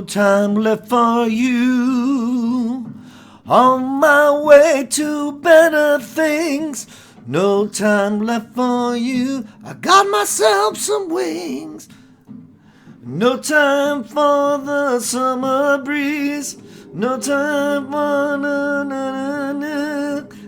time left for you. On my way to better things. No time left for you. I got myself some wings. No time for the summer breeze. No time for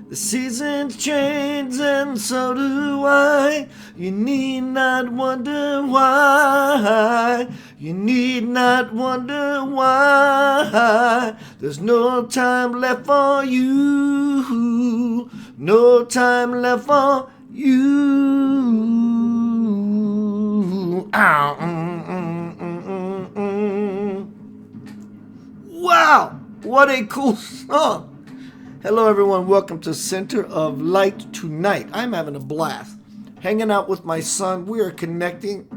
the seasons change and so do I. You need not wonder why. You need not wonder why. There's no time left for you. No time left for you. Wow, what a cool song. Hello everyone, welcome to Center of Light tonight. I'm having a blast. Hanging out with my son, we are connecting.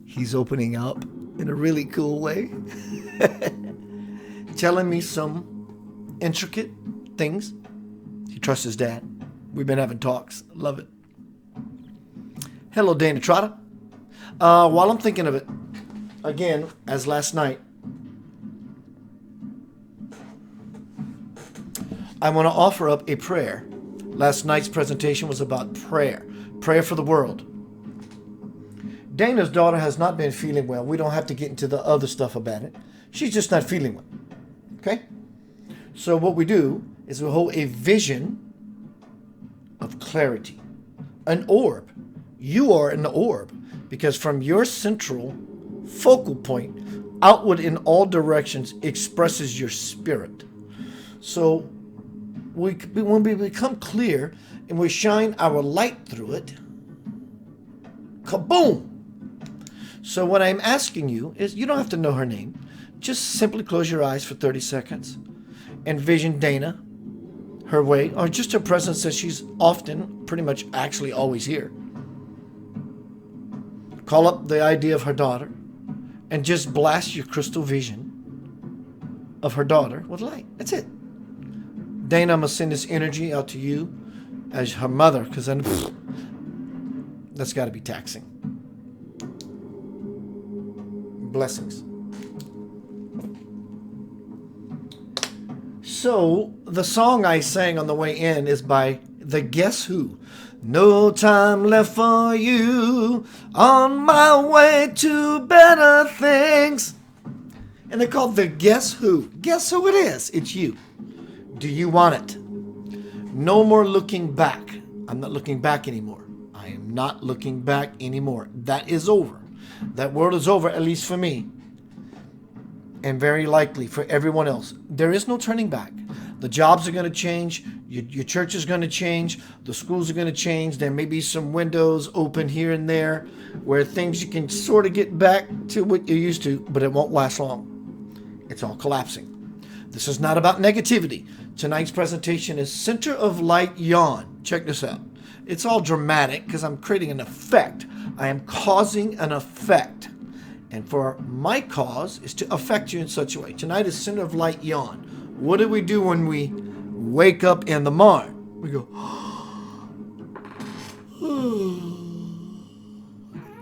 He's opening up in a really cool way. Telling me some intricate things. He trusts his dad. We've been having talks. Love it. Hello, Dana Trotter. While I'm thinking of it, again, as last night, I want to offer up a prayer. Last night's presentation was about prayer. Prayer for the world. Dana's daughter has not been feeling well. We don't have to get into the other stuff about it. She's just not feeling well. Okay? So what we do is we hold a vision of clarity. An orb. You are an orb because from your central focal point, outward in all directions, expresses your spirit. So when we become clear and we shine our light through it, kaboom! So what I'm asking you is, you don't have to know her name. Just simply close your eyes for 30 seconds. Envision Dana, her way, or just her presence that she's often, pretty much actually always here. Call up the idea of her daughter and just blast your crystal vision of her daughter with light. That's it. Dana, I'm going to send this energy out to you as her mother, because then that's got to be taxing. Blessings. So, the song I sang on the way in is by the Guess Who. No time left for you, on my way to better things. And they're called the Guess Who. Guess who it is? It's you. Do you want it? No more looking back. I'm not looking back anymore. I am not looking back anymore. That is over. That world is over, at least for me. And very likely for everyone else. There is no turning back. The jobs are going to change. Your church is going to change. The schools are going to change. There may be some windows open here and there where things you can sort of get back to what you're used to, but it won't last long. It's all collapsing. This is not about negativity. Tonight's presentation is Center of Light, Yawn. Check this out. It's all dramatic because I'm creating an effect. I am causing an effect. And for my cause is to affect you in such a way. Tonight is Center of Light, Yawn. What do we do when we wake up in the morning? We go,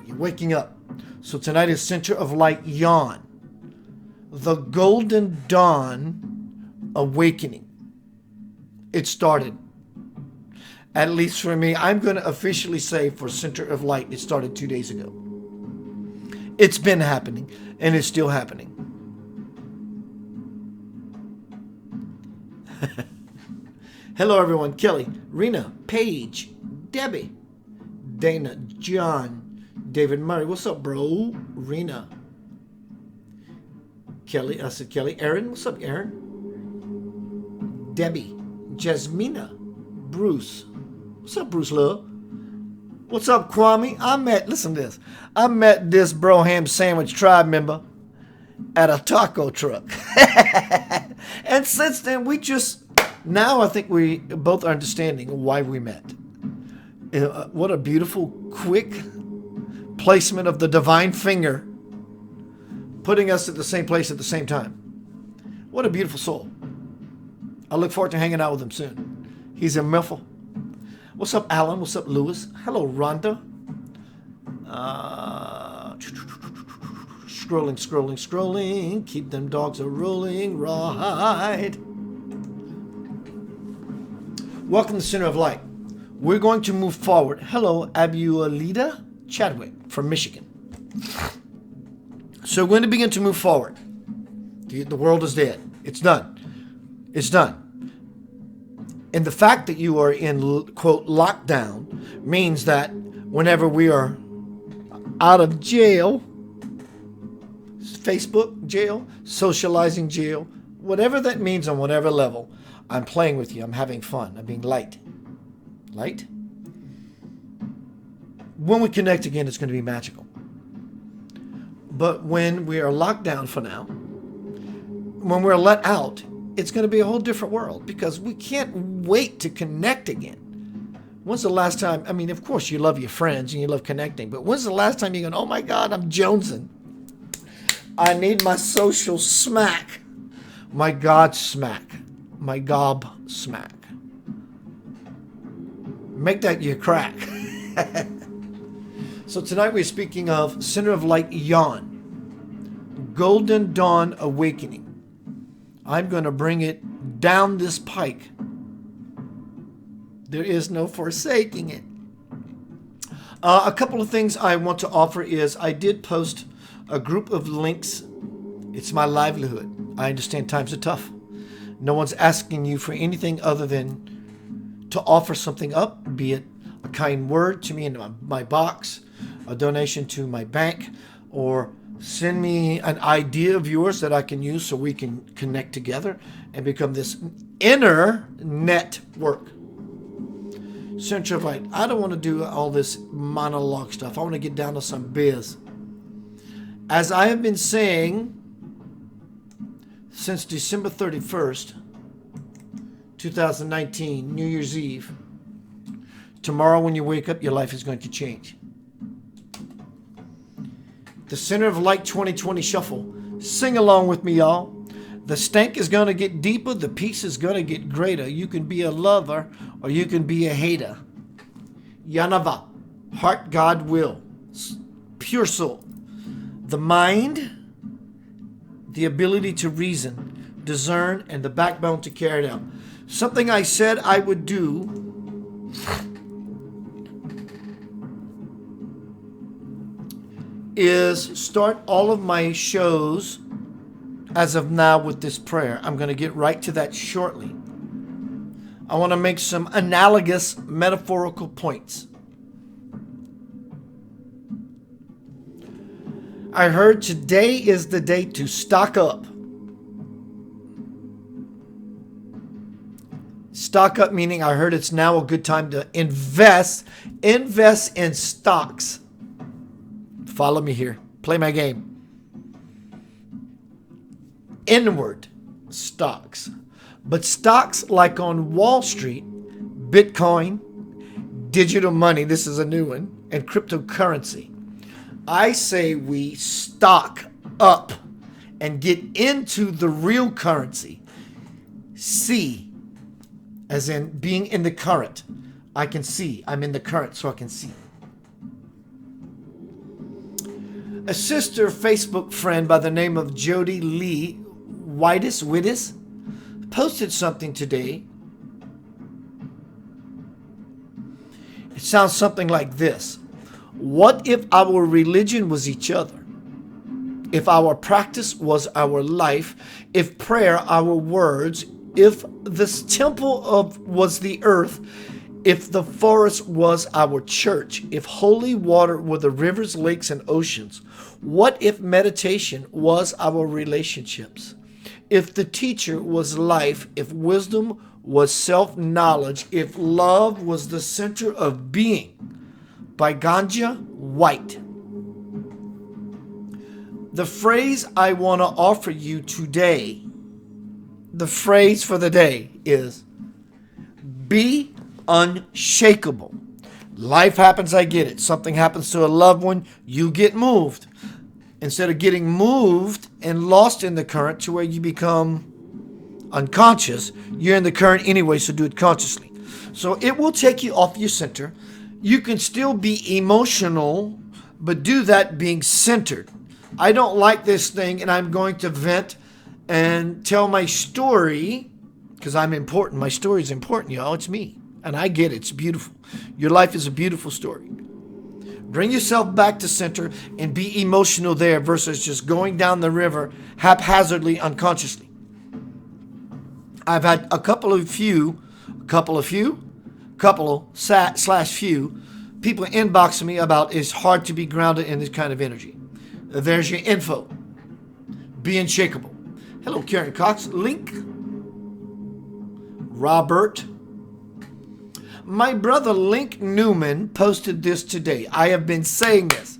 you're waking up. So tonight is Center of Light, Yawn. The Golden Dawn Awakening. It started. At least for me, I'm going to officially say for Center of Light, it started 2 days ago. It's been happening, and it's still happening. Hello, everyone. Kelly, Rena, Paige, Debbie, Dana, John, David Murray. What's up, bro? Rena. Kelly, I said Kelly. Aaron, what's up, Aaron? Debbie, Jasmina, Bruce. What's up, Bruce Love? What's up, Kwame? Listen to this. I met this Bro Ham Sandwich Tribe member at a taco truck. And since then, now I think we both are understanding why we met. What a beautiful, quick placement of the divine finger, putting us at the same place at the same time. What a beautiful soul. I look forward to hanging out with him soon. He's in Miffle. What's up, Alan? What's up, Lewis? Hello, Rhonda. Scrolling, scrolling, scrolling. Keep them dogs a rolling. Rawhide. Welcome to Center of Light. We're going to move forward. Hello, Abuelita Chadwick from Michigan. So we're going to begin to move forward. The world is dead. It's done. It's done. And the fact that you are in, quote, lockdown means that whenever we are out of jail, Facebook jail, socializing jail, whatever that means on whatever level, I'm playing with you. I'm having fun. I'm being light. Light? When we connect again, it's going to be magical. But when we are locked down for now, when we're let out, it's going to be a whole different world because we can't wait to connect again. When's the last time? I mean, of course, you love your friends and you love connecting, but when's the last time you're going, oh my God, I'm jonesing. I need my social smack. My God smack. My gob smack. Make that your crack. So tonight we're speaking of Center of Light, Yawn. Golden Dawn Awakening. I'm going to bring it down this pike. There is no forsaking it. A couple of things I want to offer is I did post a group of links. It's my livelihood. I understand times are tough. No one's asking you for anything other than to offer something up, be it a kind word to me in my box, a donation to my bank, or send me an idea of yours that I can use so we can connect together and become this inner network. Center of Light. I don't want to do all this monologue stuff. I want to get down to some biz. As I have been saying since December 31st, 2019, New Year's Eve, tomorrow when you wake up, your life is going to change. The Center of Light 2020 Shuffle. Sing along with me, y'all. The stank is going to get deeper. The peace is going to get greater. You can be a lover or you can be a hater. Yanava. Heart, God, will. Pure soul. The mind, the ability to reason, discern, and the backbone to carry it out. Something I said I would do is start all of my shows as of now with this prayer. I'm going to get right to that shortly. I want to make some analogous metaphorical points. I heard today is the day to stock up. Stock up meaning I heard it's now a good time to invest in stocks. Follow me here. Play my game. Inward stocks. But stocks like on Wall Street, Bitcoin, digital money, this is a new one, and cryptocurrency. I say we stock up and get into the real currency. See, as in being in the current. I can see. I'm in the current, so I can see. A sister Facebook friend by the name of Jody Lee Wittes posted something today. It sounds something like this. What if our religion was each other? If our practice was our life, if prayer our words, if this temple was the earth, if the forest was our church, if holy water were the rivers, lakes, and oceans, what if meditation was our relationships? If the teacher was life, if wisdom was self-knowledge, if love was the center of being? By Ganja White. The phrase I want to offer you today, the phrase for the day is, be unshakable. Life happens, I get it. Something happens to a loved one, you get moved. Instead of getting moved and lost in the current to where you become unconscious, you're in the current anyway, so do it consciously. So it will take you off your center. You can still be emotional, but do that being centered. I don't like this thing, and I'm going to vent and tell my story because I'm important. My story is important, y'all. It's me. And I get it. It's beautiful. Your life is a beautiful story. Bring yourself back to center and be emotional there versus just going down the river haphazardly, unconsciously. I've had a couple few people inboxing me about it's hard to be grounded in this kind of energy. There's your info. Be unshakable. Hello, Karen Cox. Link. Robert. My brother Link Newman posted this today. I have been saying this.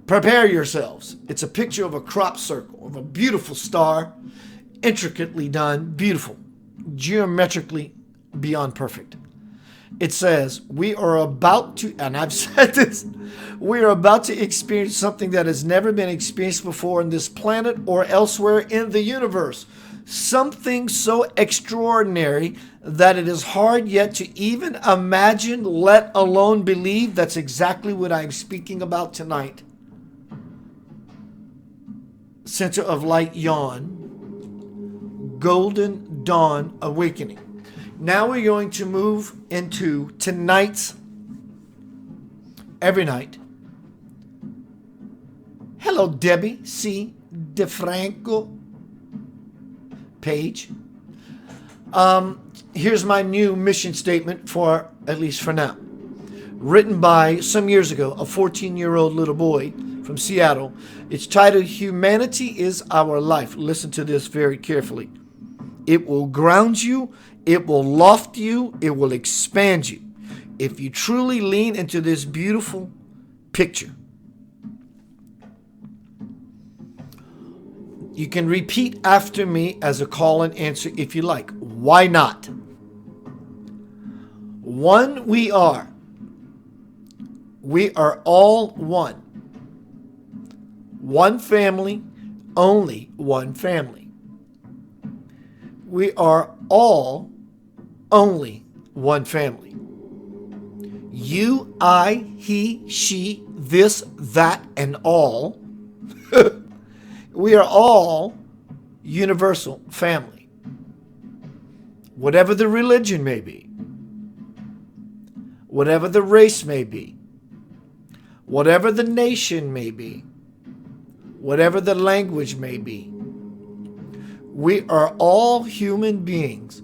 Prepare yourselves. It's a picture of a crop circle of a beautiful star, intricately done, beautiful, geometrically beyond perfect. It says, we are about to, and I've said this, we are about to experience something that has never been experienced before on this planet or elsewhere in the universe. Something so extraordinary that it is hard yet to even imagine, let alone believe. That's exactly what I'm speaking about tonight. Center of Light, Yawn, Golden Dawn Awakening. Now we're going to move into tonight's every night. Hello, Debbie C. DeFranco page. Here's my new mission statement for, at least for now. Written by, some years ago, a 14-year-old little boy from Seattle. It's titled, Humanity is Our Life. Listen to this very carefully. It will ground you. It will loft you. It will expand you. If you truly lean into this beautiful picture. You can repeat after me as a call and answer if you like. Why not? One we are. We are all one. One family, only one family. We are all only one family. You, I, he, she, this, that, and all. We are all universal family. Whatever the religion may be, whatever the race may be, whatever the nation may be, whatever the language may be, we are all human beings.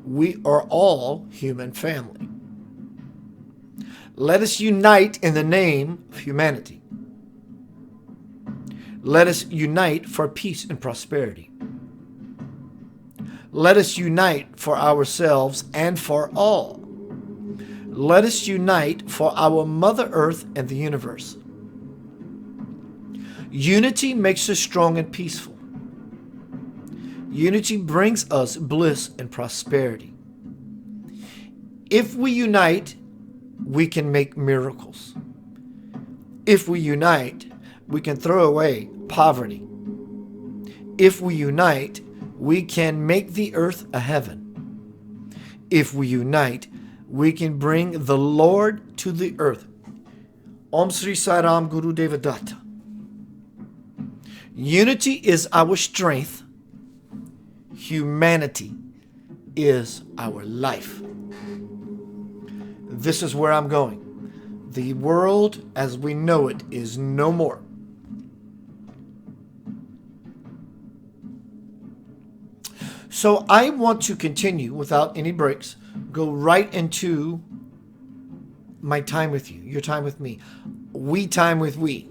We are all human family. Let us unite in the name of humanity. Let us unite for peace and prosperity. Let us unite for ourselves and for all. Let us unite for our Mother Earth and the universe. Unity makes us strong and peaceful. Unity brings us bliss and prosperity. If we unite, we can make miracles. If we unite, we can throw away poverty. If we unite, we can make the earth a heaven. If we unite, we can bring the Lord to the earth. Om Sri Sai Ram Guru Deva Datta. Unity is our strength. Humanity is our life. This is where I'm going. The world as we know it is no more. So I want to continue without any breaks, go right into my time with you, your time with me, we time with we.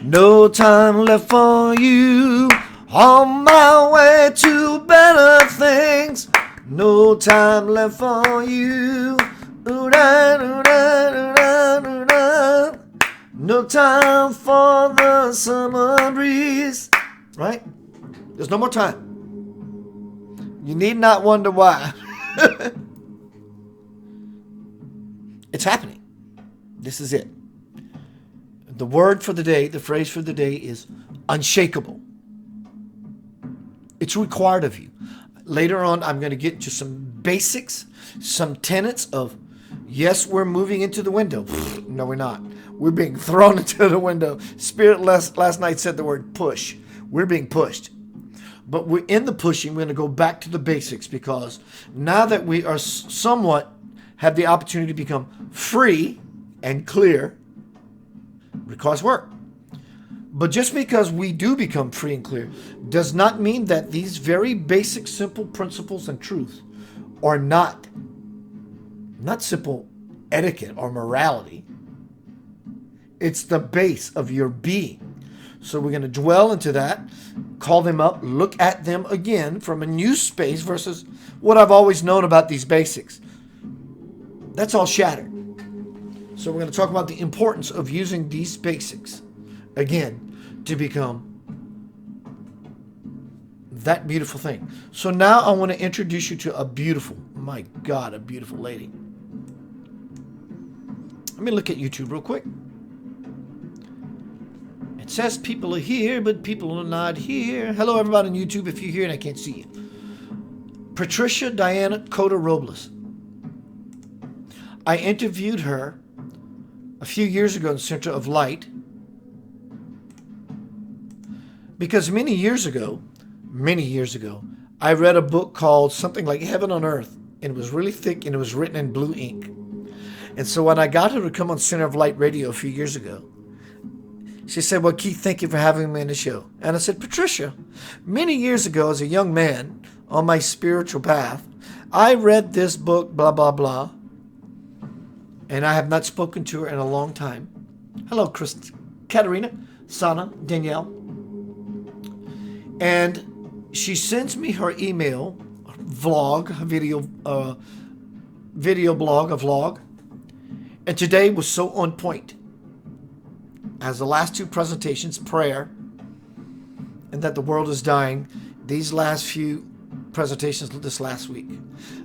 No time left for you, on my way to better things. No time left for you. No time for the summer breeze. Right? There's no more time. You need not wonder why. It's happening. This is it. The word for the day, the phrase for the day is unshakable. It's required of you. Later on, I'm going to get to some basics, some tenets of, yes, we're moving into the window. No, we're not. We're being thrown into the window. Spirit last night said the word push. We're being pushed. But we're in the pushing. We're going to go back to the basics, because now that we are somewhat have the opportunity to become free and clear, requires work. But just because we do become free and clear does not mean that these very basic, simple principles and truths are not simple etiquette or morality. It's the base of your being. So we're going to dwell into that, call them up, look at them again from a new space versus what I've always known about these basics. That's all shattered. So we're going to talk about the importance of using these basics again to become that beautiful thing. So now I want to introduce you to a beautiful lady. Let me look at YouTube real quick. It says people are here, but people are not here. Hello, everybody on YouTube. If you're here and I can't see you. Patricia Diana Cota Robles. I interviewed her a few years ago in the Center of Light, because many years ago, I read a book called something like Heaven on Earth, and it was really thick and it was written in blue ink. And so when I got her to come on Center of Light Radio a few years ago, she said, well, Keith, thank you for having me on the show. And I said, Patricia, many years ago as a young man on my spiritual path, I read this book, blah, blah, blah, and I have not spoken to her in a long time. Hello, Katerina, Sana, Danielle. And she sends me her email, vlog, video blog, a vlog. And today was so on point. As the last two presentations, prayer, and that the world is dying, these last few presentations this last week,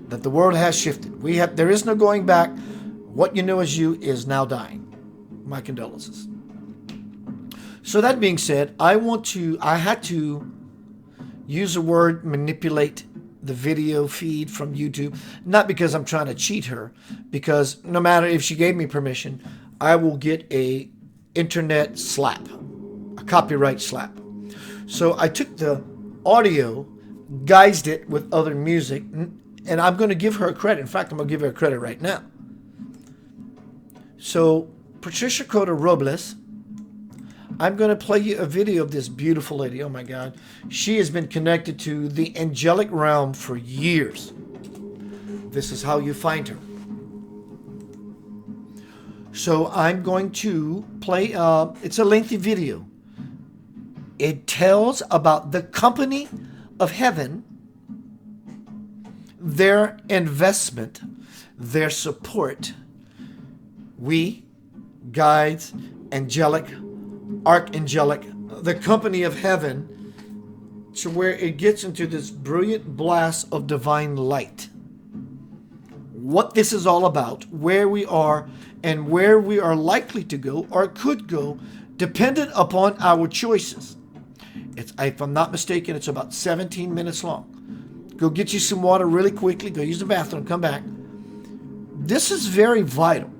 that the world has shifted. There is no going back. What you know as you is now dying. My condolences. So that being said, I had to use the word manipulate the video feed from YouTube, not because I'm trying to cheat her, because no matter if she gave me permission, I will get a internet slap, a copyright slap. So I took the audio, guised it with other music, and I'm going to give her credit. In fact, I'm going to give her credit right now. So Patricia Cota Robles, I'm going to play you a video of this beautiful lady. Oh my God. She has been connected to the angelic realm for years. This is how you find her. So I'm going to play, it's a lengthy video. It tells about the company of heaven, their investment, their support. We, guides, angelic, archangelic, the company of heaven, to where it gets into this brilliant blast of divine light. What this is all about, where we are, and where we are likely to go or could go, dependent upon our choices. If I'm not mistaken, it's about 17 minutes long. Go get you some water really quickly. Go use the bathroom. Come back. This is very vital.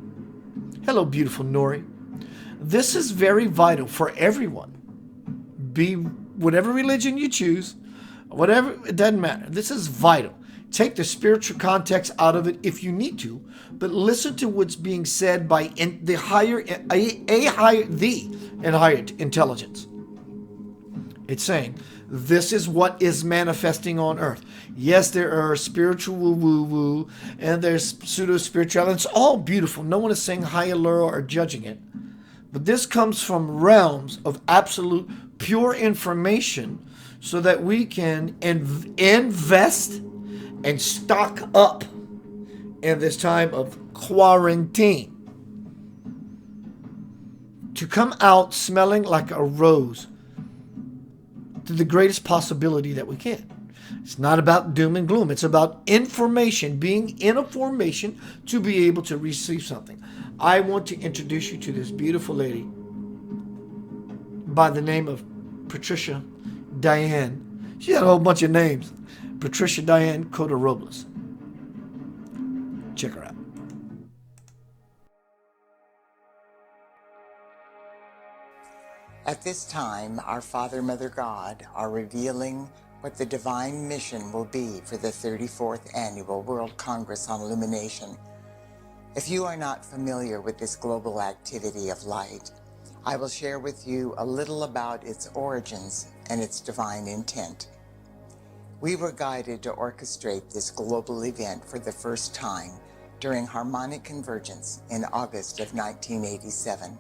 Hello, beautiful Nori. This is very vital for everyone. Be whatever religion you choose, whatever, it doesn't matter. This is vital. Take the spiritual context out of it if you need to, but listen to what's being said by the higher intelligence. It's saying, this is what is manifesting on earth. Yes, there are spiritual woo-woo-woo, and there's pseudo-spirituality. It's all beautiful. No one is saying higher, lower, or judging it. But this comes from realms of absolute pure information so that we can invest and stock up in this time of quarantine. To come out smelling like a rose to the greatest possibility that we can. It's not about doom and gloom. It's about information, being in a formation to be able to receive something. I want to introduce you to this beautiful lady by the name of Patricia Diane. She had a whole bunch of names. Patricia Diane Cota Robles. Check her out. At this time, our Father, Mother, God are revealing what the divine mission will be for the 34th Annual World Congress on Illumination. If you are not familiar with this global activity of light, I will share with you a little about its origins and its divine intent. We were guided to orchestrate this global event for the first time during harmonic convergence in August of 1987.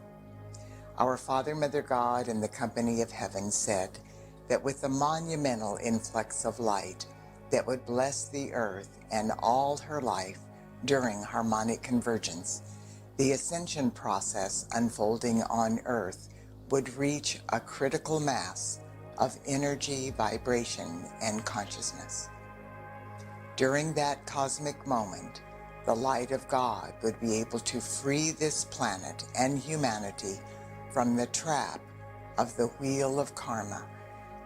Our Father, Mother, God, and the company of heaven said that with the monumental influx of light that would bless the earth and all her life during harmonic convergence, the ascension process unfolding on earth would reach a critical mass of energy, vibration, and consciousness. During that cosmic moment, the light of God would be able to free this planet and humanity from the trap of the wheel of karma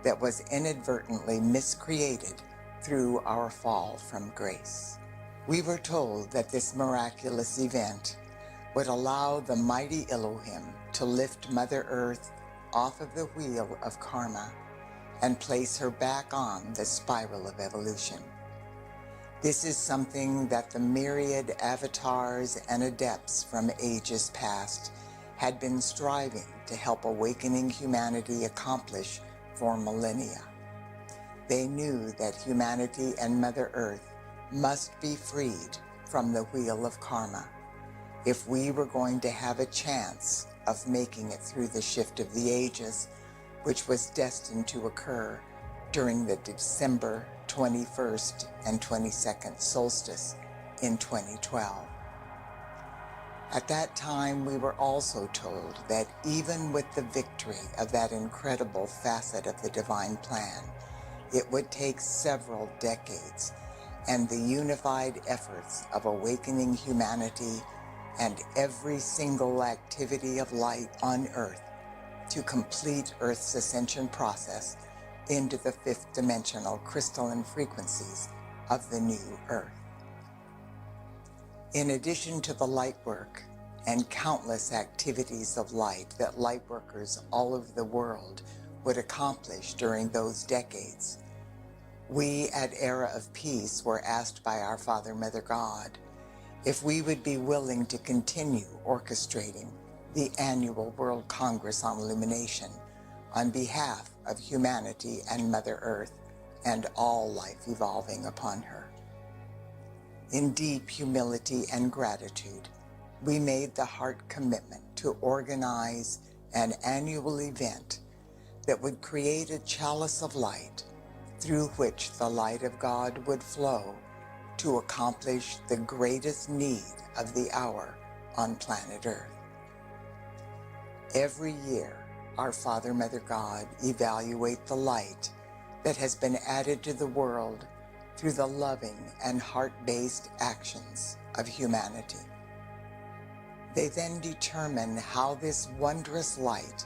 that was inadvertently miscreated through our fall from grace. We were told that this miraculous event would allow the mighty Elohim to lift Mother Earth off of the wheel of karma and place her back on the spiral of evolution. This is something that the myriad avatars and adepts from ages past had been striving to help awakening humanity accomplish for millennia. They knew that humanity and Mother Earth must be freed from the wheel of karma if we were going to have a chance of making it through the shift of the ages, which was destined to occur during the December 21st and 22nd solstice in 2012. At that time, we were also told that even with the victory of that incredible facet of the divine plan, it would take several decades and the unified efforts of awakening humanity and every single activity of light on Earth to complete Earth's ascension process into the fifth dimensional crystalline frequencies of the new Earth. In addition to the light work and countless activities of light that lightworkers all over the world would accomplish during those decades, we at Era of Peace were asked by our Father, Mother, God if we would be willing to continue orchestrating the annual World Congress on Illumination on behalf of humanity and Mother Earth and all life evolving upon her. In deep humility and gratitude, we made the heart commitment to organize an annual event that would create a chalice of light through which the light of God would flow to accomplish the greatest need of the hour on planet Earth. Every year, our Father, Mother, God evaluate the light that has been added to the world through the loving and heart-based actions of humanity. They then determine how this wondrous light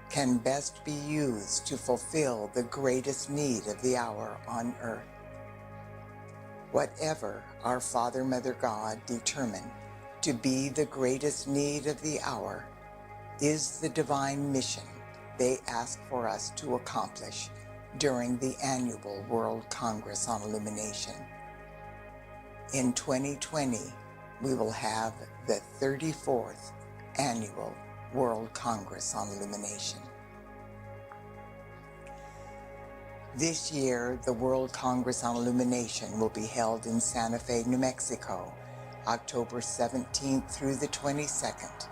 can best be used to fulfill the greatest need of the hour on Earth. Whatever our Father, Mother, God determine to be the greatest need of the hour is the divine mission they ask for us to accomplish during the annual World Congress on Illumination. In 2020, we will have the 34th Annual World Congress on Illumination. This year, the World Congress on Illumination will be held in Santa Fe, New Mexico, October 17th through the 22nd.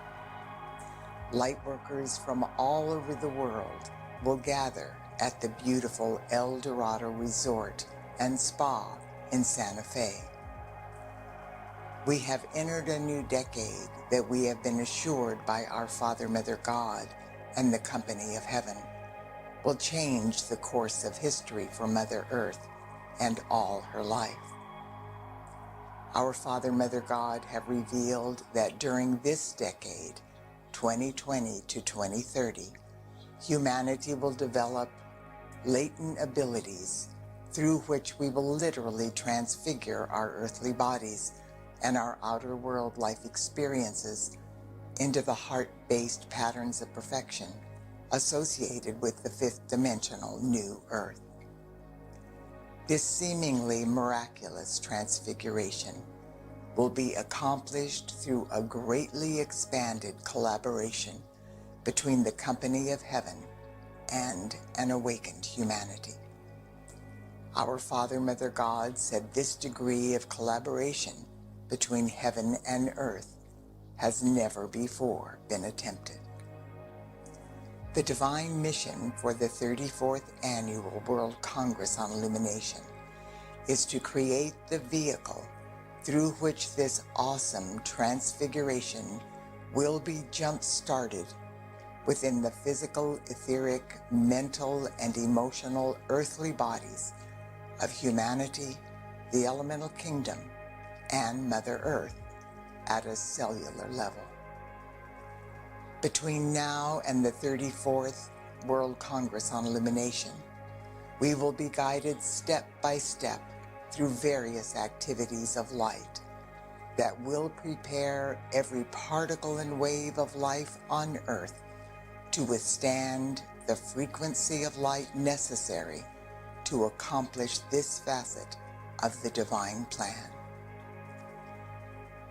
Lightworkers from all over the world will gather at the beautiful El Dorado Resort and Spa in Santa Fe. We have entered a new decade that we have been assured by our Father, Mother, God, and the company of heaven will change the course of history for Mother Earth and all her life. Our Father, Mother, God have revealed that during this decade, 2020 to 2030, humanity will develop latent abilities through which we will literally transfigure our earthly bodies and our outer world life experiences into the heart-based patterns of perfection associated with the fifth dimensional New Earth. This seemingly miraculous transfiguration will be accomplished through a greatly expanded collaboration between the company of heaven and an awakened humanity. Our Father, Mother God said this degree of collaboration between heaven and earth has never before been attempted. The divine mission for the 34th Annual World Congress on Illumination is to create the vehicle through which this awesome transfiguration will be jump-started within the physical, etheric, mental, and emotional earthly bodies of humanity, the elemental kingdom, and Mother Earth at a cellular level. Between now and the 34th World Congress on Illumination, we will be guided step by step through various activities of light that will prepare every particle and wave of life on Earth to withstand the frequency of light necessary to accomplish this facet of the divine plan.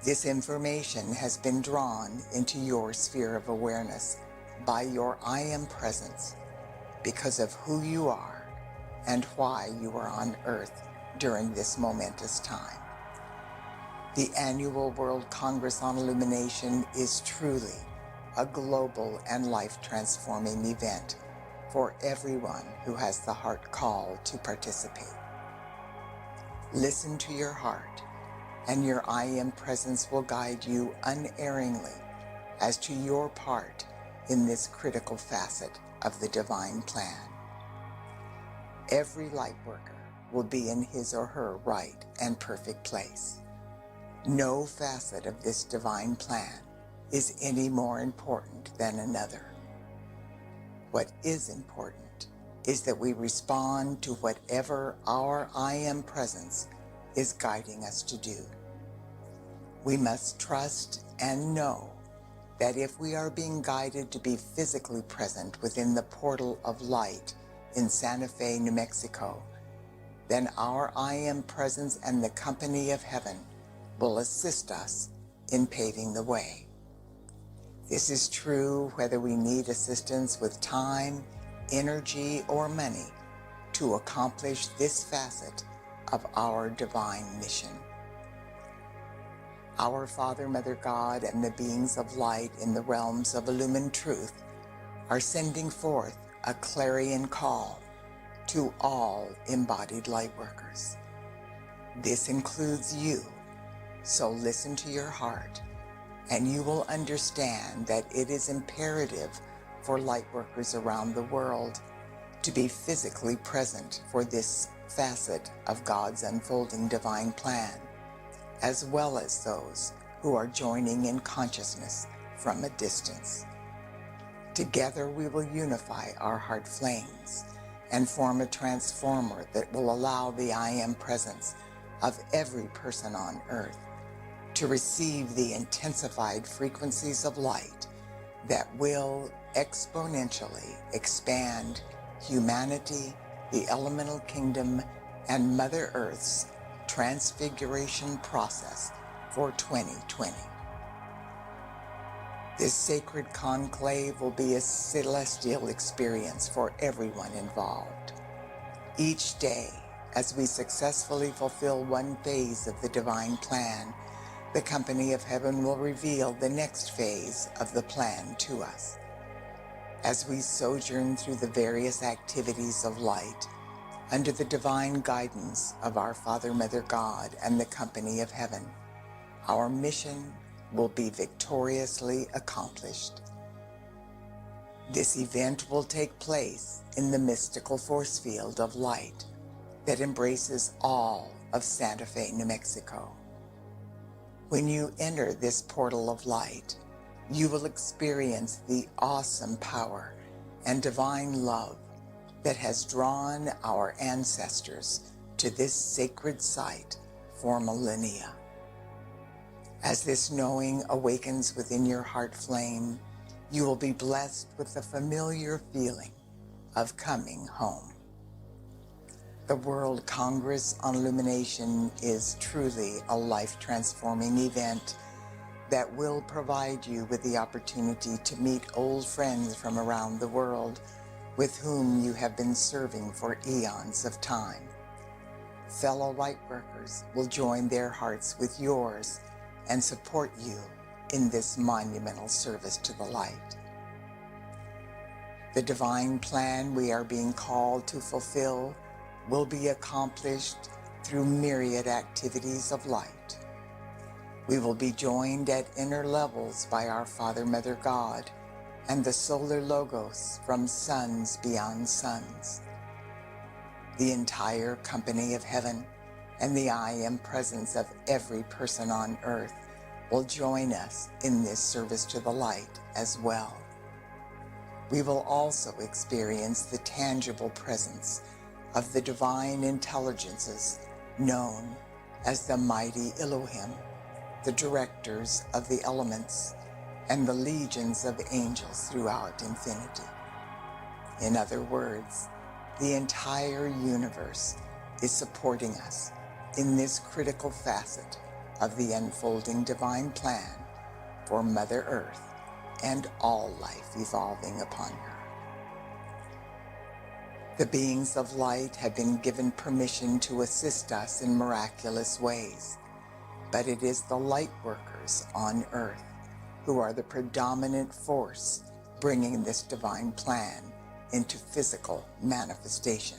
This information has been drawn into your sphere of awareness by your I Am presence because of who you are and why you are on Earth during this momentous time. The Annual World Congress on Illumination is truly a global and life-transforming event for everyone who has the heart call to participate. Listen to your heart, and your I Am presence will guide you unerringly as to your part in this critical facet of the divine plan. Every light worker will be in his or her right and perfect place. No facet of this divine plan is any more important than another. What is important is that we respond to whatever our I Am presence is guiding us to do. We must trust and know that if we are being guided to be physically present within the portal of light in Santa Fe, New Mexico, then our I Am presence and the company of heaven will assist us in paving the way. This is true whether we need assistance with time, energy, or money to accomplish this facet of our divine mission. Our Father, Mother God, and the beings of light in the realms of illumined truth are sending forth a clarion call to all embodied light workers. This includes you, so listen to your heart, and you will understand that it is imperative for light workers around the world to be physically present for this facet of God's unfolding divine plan, as well as those who are joining in consciousness from a distance. Together we will unify our heart flames and form a transformer that will allow the I Am presence of every person on Earth to receive the intensified frequencies of light that will exponentially expand humanity, the elemental kingdom, and Mother Earth's transfiguration process for 2020. This sacred conclave will be a celestial experience for everyone involved. Each day, as we successfully fulfill one phase of the divine plan, the company of heaven will reveal the next phase of the plan to us. As we sojourn through the various activities of light, under the divine guidance of our Father, Mother God, and the company of heaven, our mission will be victoriously accomplished. This event will take place in the mystical force field of light that embraces all of Santa Fe, New Mexico. When you enter this portal of light, you will experience the awesome power and divine love that has drawn our ancestors to this sacred site for millennia. As this knowing awakens within your heart flame, You will be blessed with the familiar feeling of coming home. The World Congress on Illumination is truly a life-transforming event that will provide you with the opportunity to meet old friends from around the world with whom you have been serving for eons of time. Fellow lightworkers will join their hearts with yours and support you in this monumental service to the light. The divine plan we are being called to fulfill will be accomplished through myriad activities of light. We will be joined at inner levels by our Father, Mother God, and the solar logos from suns beyond suns. The entire company of heaven and the I Am presence of every person on earth will join us in this service to the light as well. We will also experience the tangible presence of the divine intelligences known as the mighty Elohim, the directors of the elements, and the legions of angels throughout infinity. In other words, the entire universe is supporting us in this critical facet of the unfolding divine plan for Mother Earth and all life evolving upon her. The beings of light have been given permission to assist us in miraculous ways, but it is the light workers on Earth who are the predominant force bringing this divine plan into physical manifestation.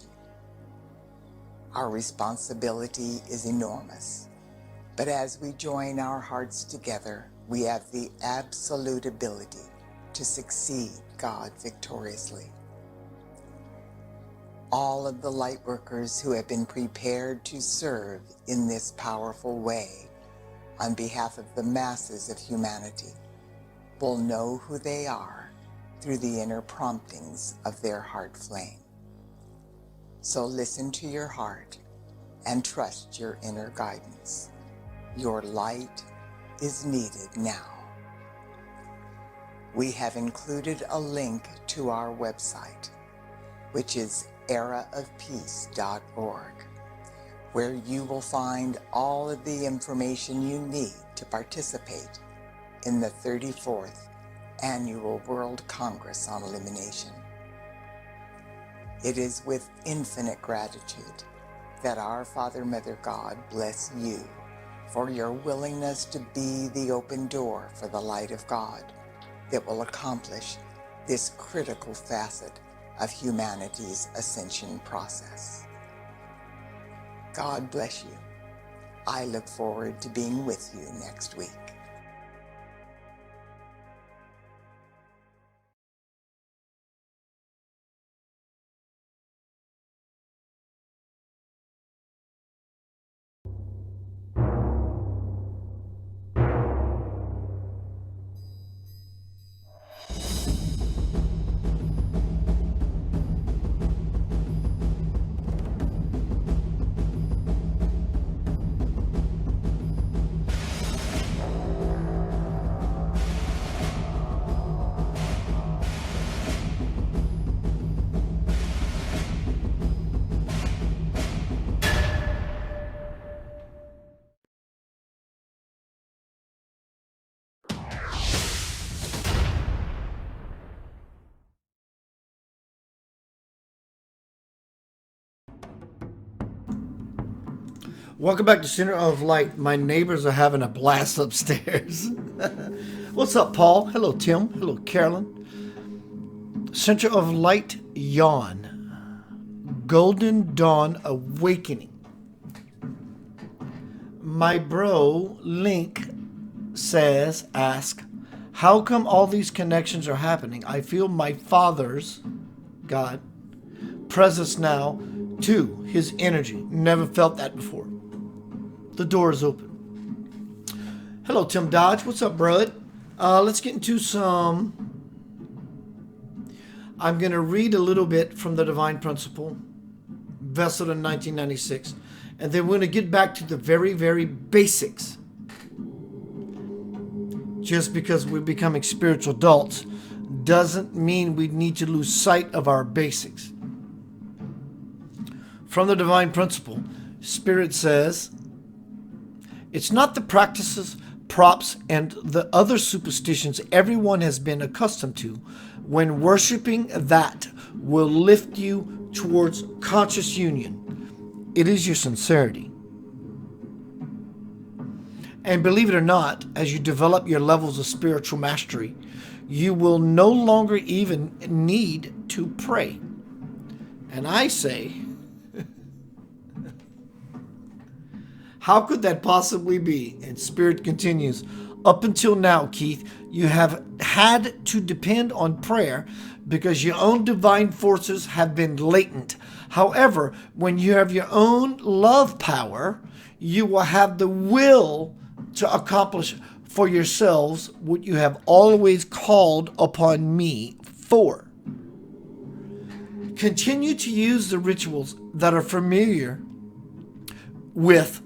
Our responsibility is enormous, but as we join our hearts together, we have the absolute ability to succeed God victoriously. All of the light workers who have been prepared to serve in this powerful way on behalf of the masses of humanity will know who they are through the inner promptings of their heart flame. So listen to your heart and trust your inner guidance. Your light is needed now. We have included a link to our website, which is eraofpeace.org, where you will find all of the information you need to participate in the 34th Annual World Congress on Illumination. It is with infinite gratitude that our Father, Mother God bless you for your willingness to be the open door for the light of God that will accomplish this critical facet of humanity's ascension process. God bless you. I look forward to being with you next week. Welcome back to Center of Light. My neighbors are having a blast upstairs. What's up, Paul? Hello, Tim. Hello, Carolyn. Center of Light, Yawn. Golden Dawn Awakening. My bro, Link, says, ask, how come all these connections are happening? I feel my father's, God, presence now, too. His energy. Never felt that before. The door is open. Hello, Tim Dodge. What's up, bud? Let's get into some... I'm going to read a little bit from the Divine Principle, Vessel in 1996. And then we're going to get back to the very, very basics. Just because we're becoming spiritual adults doesn't mean we need to lose sight of our basics. From the divine principle, Spirit says, it's not the practices, props, and the other superstitions everyone has been accustomed to. When worshiping that will lift you towards conscious union. It is your sincerity. And believe it or not, as you develop your levels of spiritual mastery, you will no longer even need to pray. And I say, how could that possibly be? And Spirit continues, up until now, Keith, you have had to depend on prayer because your own divine forces have been latent. However, when you have your own love power, you will have the will to accomplish for yourselves what you have always called upon me for. Continue to use the rituals that are familiar with,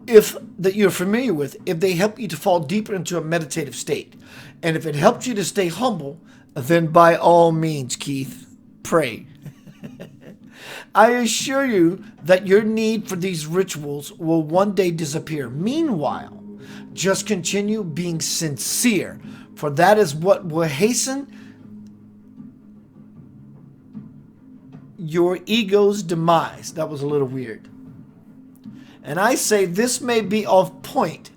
if they help you to fall deeper into a meditative state. And if it helps you to stay humble, then by all means, Keith, pray. I assure you that your need for these rituals will one day disappear. Meanwhile, just continue being sincere, for that is what will hasten your ego's demise. That was a little weird. And I say this may be off point,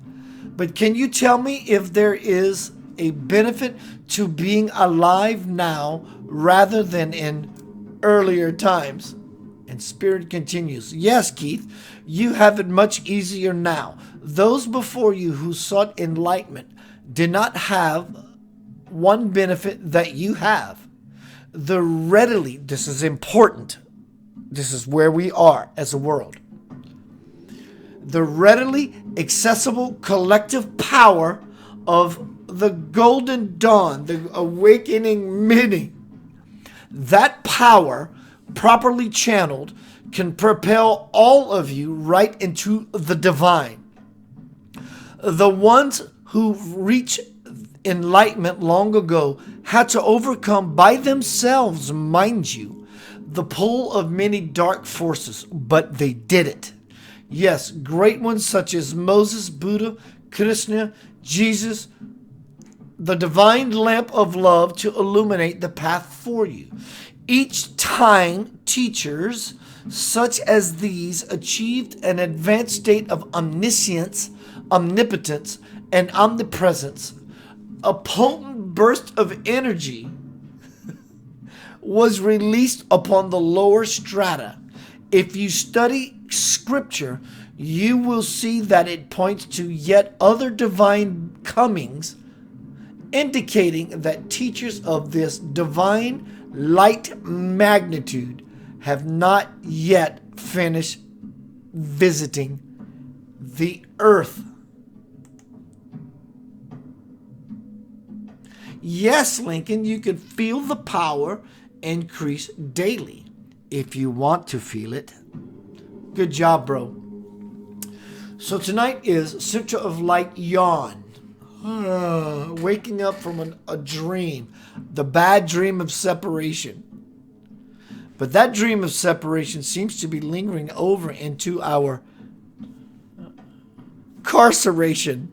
but can you tell me if there is a benefit to being alive now rather than in earlier times? And Spirit continues, yes, Keith, you have it much easier now. Those before you who sought enlightenment did not have one benefit that you have. This is important. This is where we are as a world. The readily accessible collective power of the golden dawn, the awakening many. That power, properly channeled, can propel all of you right into the divine. The ones who reached enlightenment long ago had to overcome by themselves, mind you, the pull of many dark forces, but they did it. Yes, great ones such as Moses, Buddha, Krishna, Jesus, the divine lamp of love to illuminate the path for you. Each time teachers such as these achieved an advanced state of omniscience, omnipotence, and omnipresence, a potent burst of energy was released upon the lower strata. If you study scripture, you will see that it points to yet other divine comings, indicating that teachers of this divine light magnitude have not yet finished visiting the earth. Yes, Lincoln, you can feel the power increase daily if you want to feel it. Good job, bro. So tonight is Sutra of Light, Yawn. Waking up from a dream, the bad dream of separation. But that dream of separation seems to be lingering over into our carceration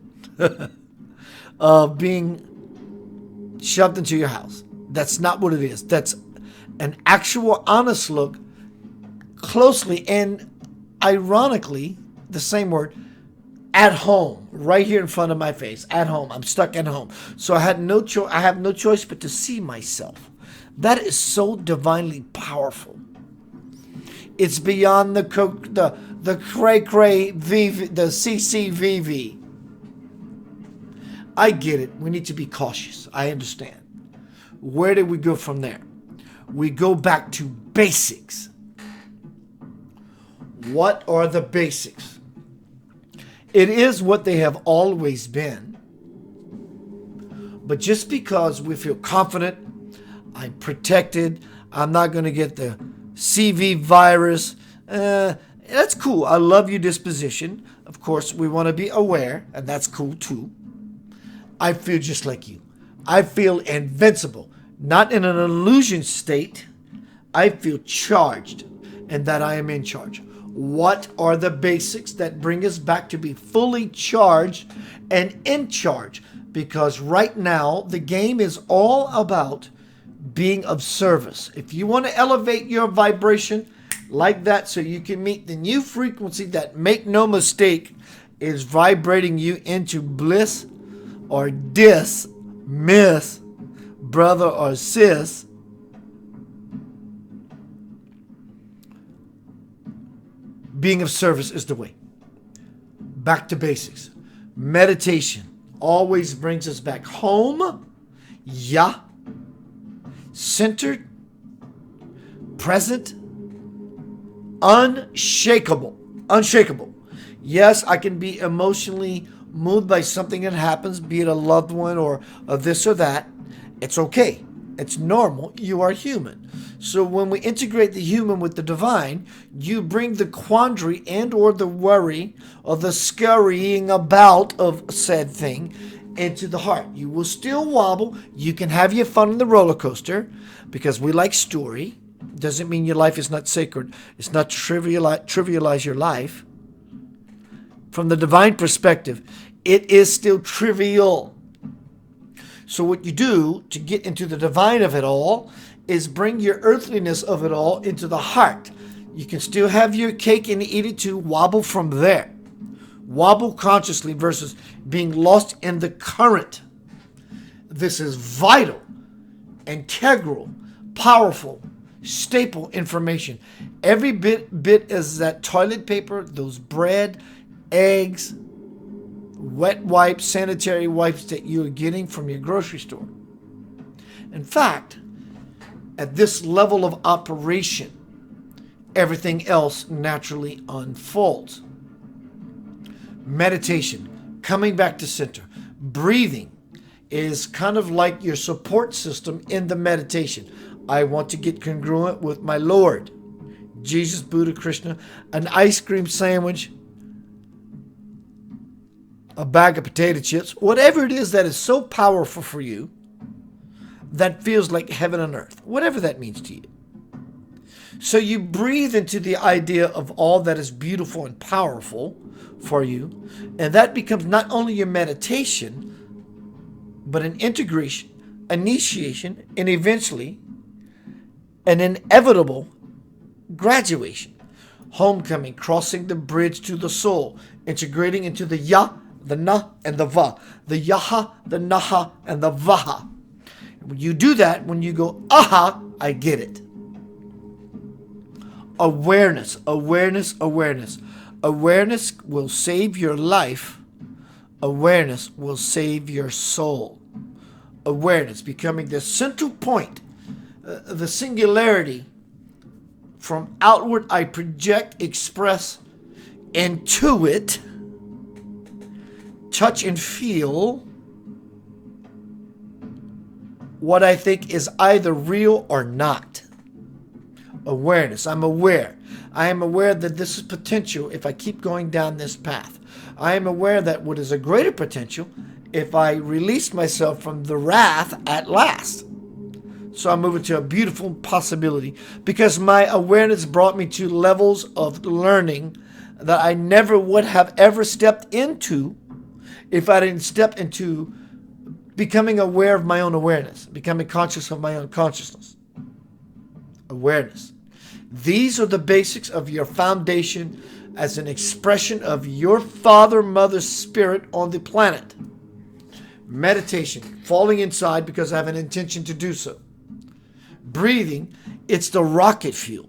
of being shoved into your house. That's not what it is. That's an actual honest look closely and ironically, the same word, at home, right here in front of my face, at home. I'm stuck at home. So I have no choice but to see myself. That is so divinely powerful. It's beyond the cray-cray, the CCVV. I get it. We need to be cautious. I understand. Where did we go from there? We go back to basics. What are the basics? It is what they have always been. But just because we feel confident, I'm protected, I'm not going to get the CV virus, that's cool. I love your disposition. Of course, we want to be aware, and that's cool too. I feel just like you. I feel invincible. not in an illusion state. I feel charged and that I am in charge. What are the basics that bring us back to be fully charged and in charge? Because right now, the game is all about being of service. If you want to elevate your vibration like that so you can meet the new frequency that, make no mistake, is vibrating you into bliss or dismiss, brother or sis, being of service is the way. Back to basics. Meditation always brings us back home. Yeah. Centered. Present. Unshakable. Unshakable. Yes, I can be emotionally moved by something that happens, be it a loved one or a this or that. It's okay. It's normal. You are human. So when we integrate the human with the divine, you bring the quandary and or the worry or the scurrying about of said thing into the heart. You will still wobble. You can have your fun on the roller coaster because we like story. Doesn't mean your life is not sacred. It's not trivialize your life. From the divine perspective, it is still trivial. So what you do to get into the divine of it all is bring your earthliness of it all into the heart. You can still have your cake and eat it too. Wobble from there. Wobble consciously versus being lost in the current. This is vital, integral, powerful, staple information. Every bit is that toilet paper, those bread, eggs, wet wipes, sanitary wipes that you are getting from your grocery store. In fact, at this level of operation, everything else naturally unfolds. Meditation, coming back to center. Breathing is kind of like your support system in the meditation. I want to get congruent with my Lord, Jesus, Buddha, Krishna, an ice cream sandwich, a bag of potato chips, whatever it is that is so powerful for you, that feels like heaven on earth, whatever that means to you. So you breathe into the idea of all that is beautiful and powerful for you, and that becomes not only your meditation, but an integration, initiation, and eventually an inevitable graduation. Homecoming, crossing the bridge to the soul, integrating into the ya, the na, and the va. The yaha, the naha, and the vaha. When you do that, when you go, aha, I get it. Awareness, awareness, awareness. Awareness will save your life. Awareness will save your soul. Awareness becoming the central point, the singularity. From outward, I project, express, intuit, touch and feel what I think is either real or not. Awareness. I'm aware. I am aware that this is potential if I keep going down this path. I am aware that what is a greater potential if I release myself from the wrath at last. So I'm moving to a beautiful possibility because my awareness brought me to levels of learning that I never would have ever stepped into if I didn't step into becoming aware of my own awareness, becoming conscious of my own consciousness. Awareness. These are the basics of your foundation as an expression of your father, mother, spirit on the planet. Meditation, falling inside because I have an intention to do so. Breathing, it's the rocket fuel.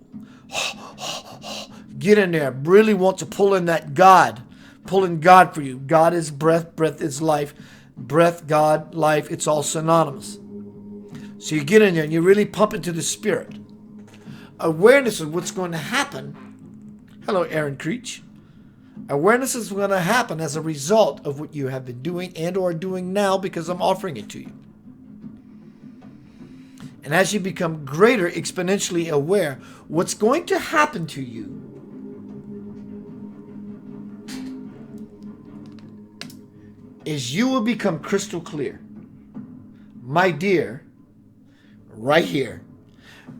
Get in there. Really want to pull in that God. Pull in God for you. God is breath. Breath is life. Breath, God, life, it's all synonymous. So you get in there and you really pump into the spirit. Awareness of what's going to happen. Hello, Aaron Creech. Awareness is going to happen as a result of what you have been doing and or doing now because I'm offering it to you. And as you become greater, exponentially aware, what's going to happen to you is you will become crystal clear. My dear, right here.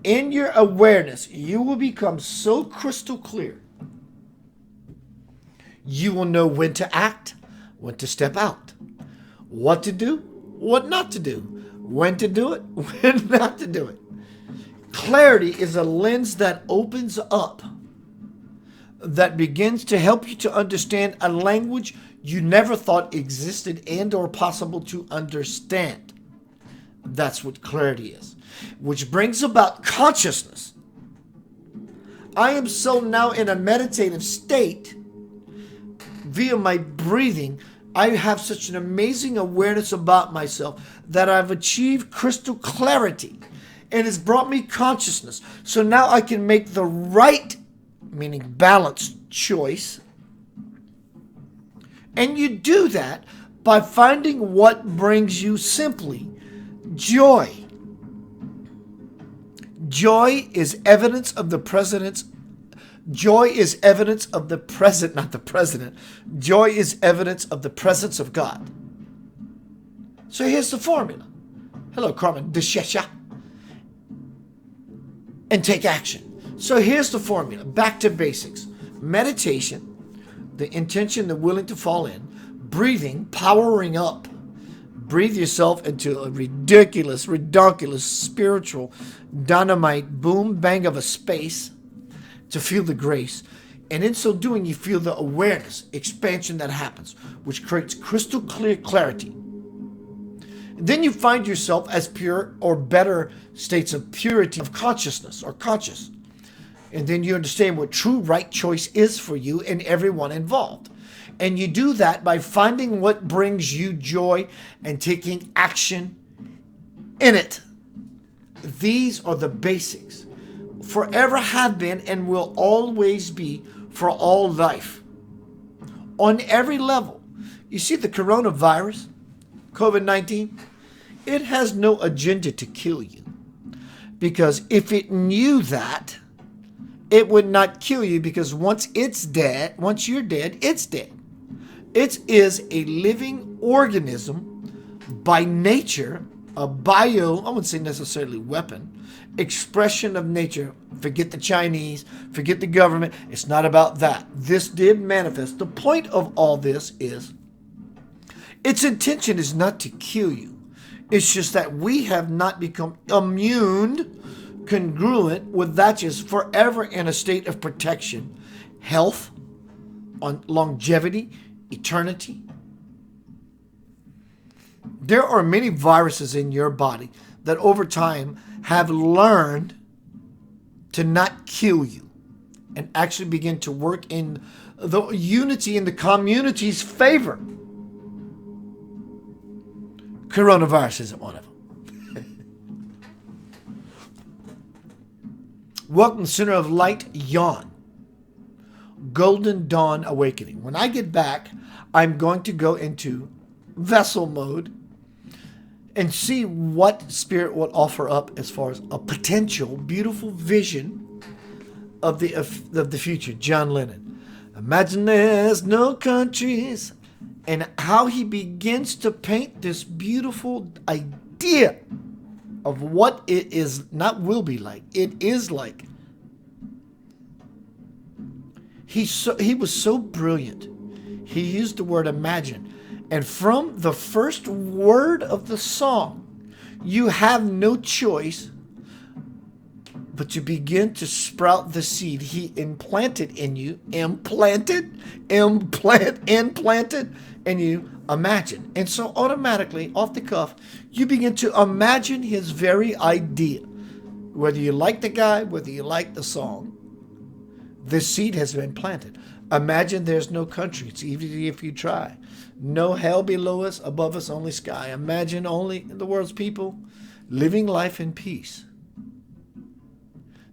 In your awareness, you will become so crystal clear. You will know when to act, when to step out, what to do, what not to do, when to do it, when not to do it. Clarity is a lens that opens up, that begins to help you to understand a language you never thought existed and or possible to understand. That's what clarity is, which brings about consciousness. I am so now in a meditative state via my breathing. I have such an amazing awareness about myself that I've achieved crystal clarity, and it's brought me consciousness. So now I can make the right, meaning balanced choice. And you do that by finding what brings you simply joy. Joy is evidence of the president's. Joy is evidence of the present, not the president. Joy is evidence of the presence of God. So here's the formula. Hello, Carmen. Deshesha. And take action. So here's the formula. Back to basics. Meditation, the intention, the willing to fall in. Breathing, powering up. Breathe yourself into a ridiculous, spiritual dynamite boom bang of a space to feel the grace. And in so doing, you feel the awareness, expansion that happens, which creates crystal clear clarity. And then you find yourself as pure or better states of purity of consciousness or conscious. And then you understand what true right choice is for you and everyone involved. And you do that by finding what brings you joy and taking action in it. These are the basics. Forever have been and will always be for all life. On every level. You see the coronavirus, COVID-19, it has no agenda to kill you. Because if it knew that, it would not kill you, because once it's dead, once you're dead, it's dead. It is a living organism by nature, a bio, I wouldn't say necessarily weapon, expression of nature. Forget the Chinese, forget the government. It's not about that. This did manifest. The point of all this is its intention is not to kill you. It's just that we have not become immune, congruent with that is forever in a state of protection, health, on longevity, eternity. There are many viruses in your body that over time have learned to not kill you and actually begin to work in the unity in the community's favor. Coronavirus isn't one of them. Welcome, Center of Light, Yawn. Golden Dawn Awakening. When I get back, I'm going to go into vessel mode and see what Spirit will offer up as far as a potential beautiful vision of the future. John Lennon. Imagine there's no countries, and how he begins to paint this beautiful idea of what it is, not will be like, it is like. He was so brilliant. He used the word imagine. And from the first word of the song, you have no choice but to begin to sprout the seed he implanted in you. Implanted, and you imagine. And so automatically, off the cuff, you begin to imagine his very idea. Whether you like the guy, whether you like the song, the seed has been planted. Imagine there's no country. It's easy if you try. No hell below us, above us only sky. Imagine only the world's people living life in peace.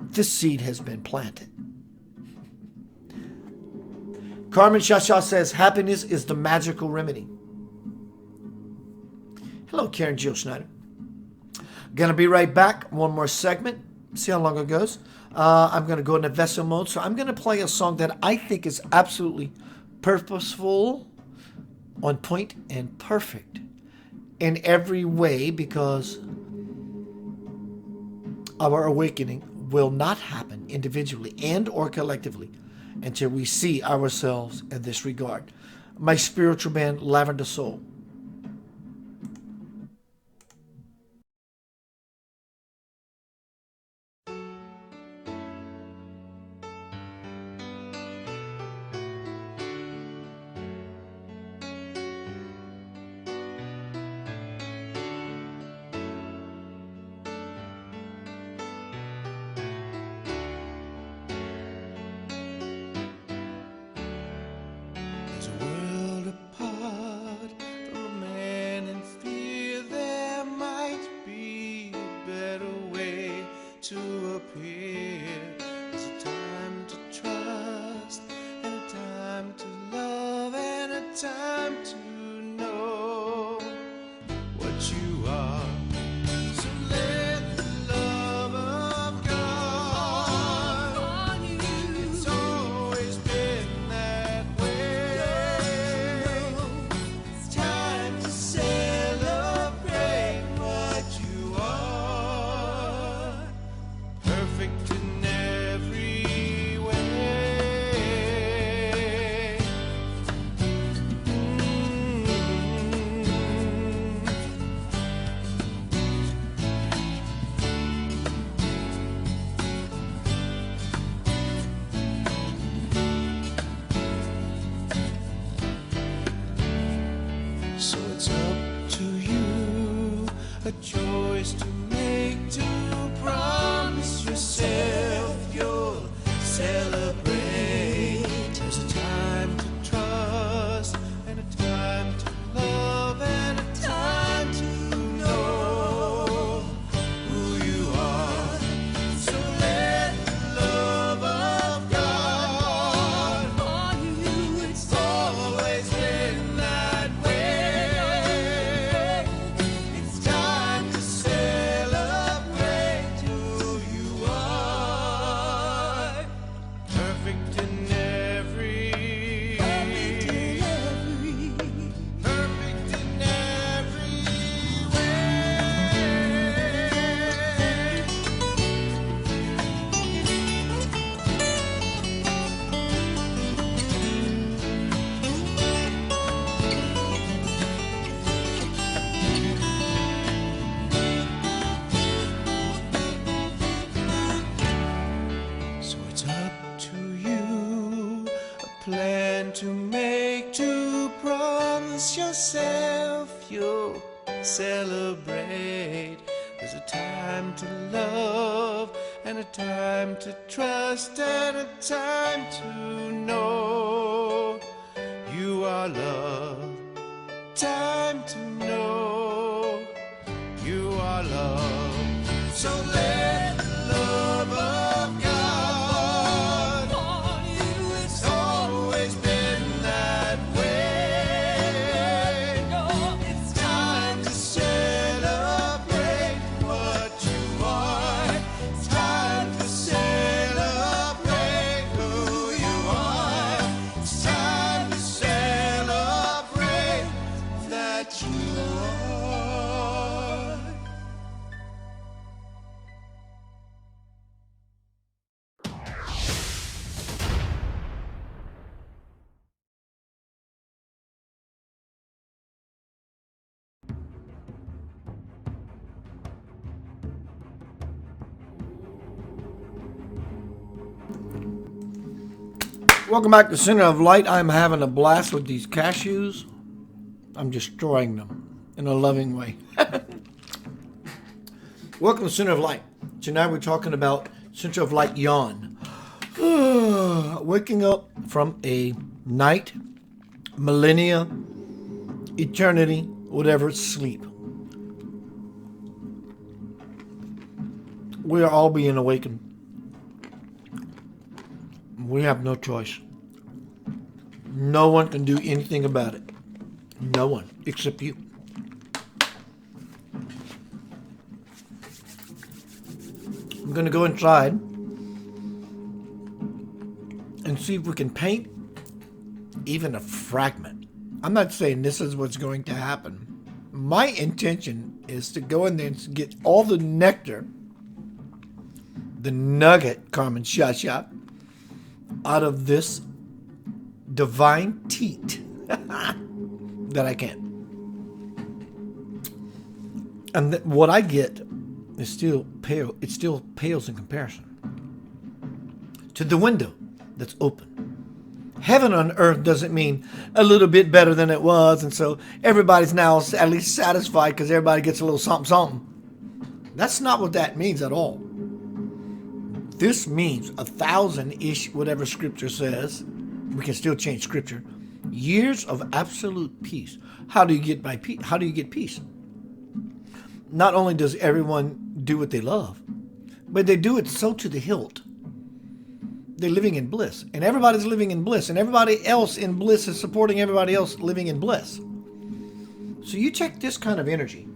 The seed has been planted. Carmen Shasha says, happiness is the magical remedy. Hello, Karen Jill Schneider. Gonna be right back. One more segment. See how long it goes. I'm going to go into vessel mode. So I'm going to play a song that I think is absolutely purposeful, on point, and perfect in every way, because Our awakening will not happen individually and or collectively until we see ourselves in this regard. My spiritual band, Lavender Soul. Celebrate. There's a time to love and a time to trust and a time to know you are loved. Time to know you are loved. So let the love of God on you. It's always been that way. It's time to celebrate what you are. It's time to celebrate who you are. It's time to celebrate that you are. Welcome back to Center of Light. I'm having a blast with these cashews. I'm destroying them in a loving way. Welcome to Center of Light. Tonight we're talking about Center of Light Yawn. Waking up from a night, millennia, eternity, whatever, sleep. We are all being awakened. We have no choice. No one can do anything about it. No one, except you. I'm going to go inside and see if we can paint even a fragment. I'm not saying this is what's going to happen. My intention is to go in there and get all the nectar the nugget, Carmen Shasha, out of this divine teat that I can. And what I get is still pale. It still pales in comparison to the window that's open. Heaven on earth doesn't mean a little bit better than it was, and so everybody's now at least satisfied because everybody gets a little something, something. That's not what that means at all. This means 1,000-ish, whatever Scripture says. We can still change Scripture. Years of absolute peace. How do you get by peace? How do you get peace? Not only does everyone do what they love, but they do it so to the hilt. They're living in bliss, and everybody's living in bliss, and everybody else in bliss is supporting everybody else living in bliss. So you check this kind of energy.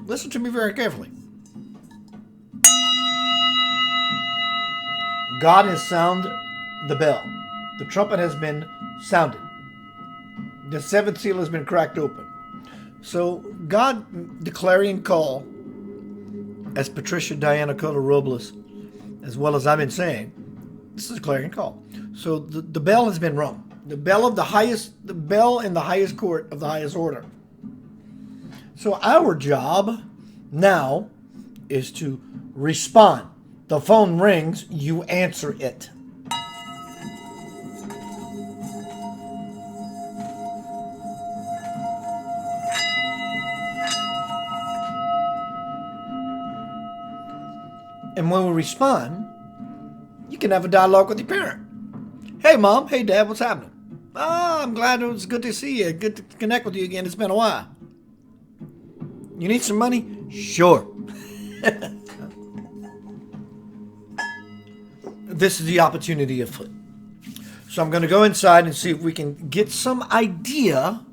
Listen to me very carefully. God has sounded the bell. The trumpet has been sounded. The seventh seal has been cracked open. So God, the clarion call, as Patricia Diana Cota Robles, as well as I've been saying, this is a clarion call. So the bell has been rung. The bell in the highest court of the highest order. So our job now is to respond. The phone rings, you answer it. And when we respond, you can have a dialogue with your parent. Hey, Mom. Hey, Dad. What's happening? Oh, I'm glad it was good to see you. Good to connect with you again. It's been a while. You need some money? Sure. This is the opportunity afoot. So I'm going to go inside and see if we can get some idea.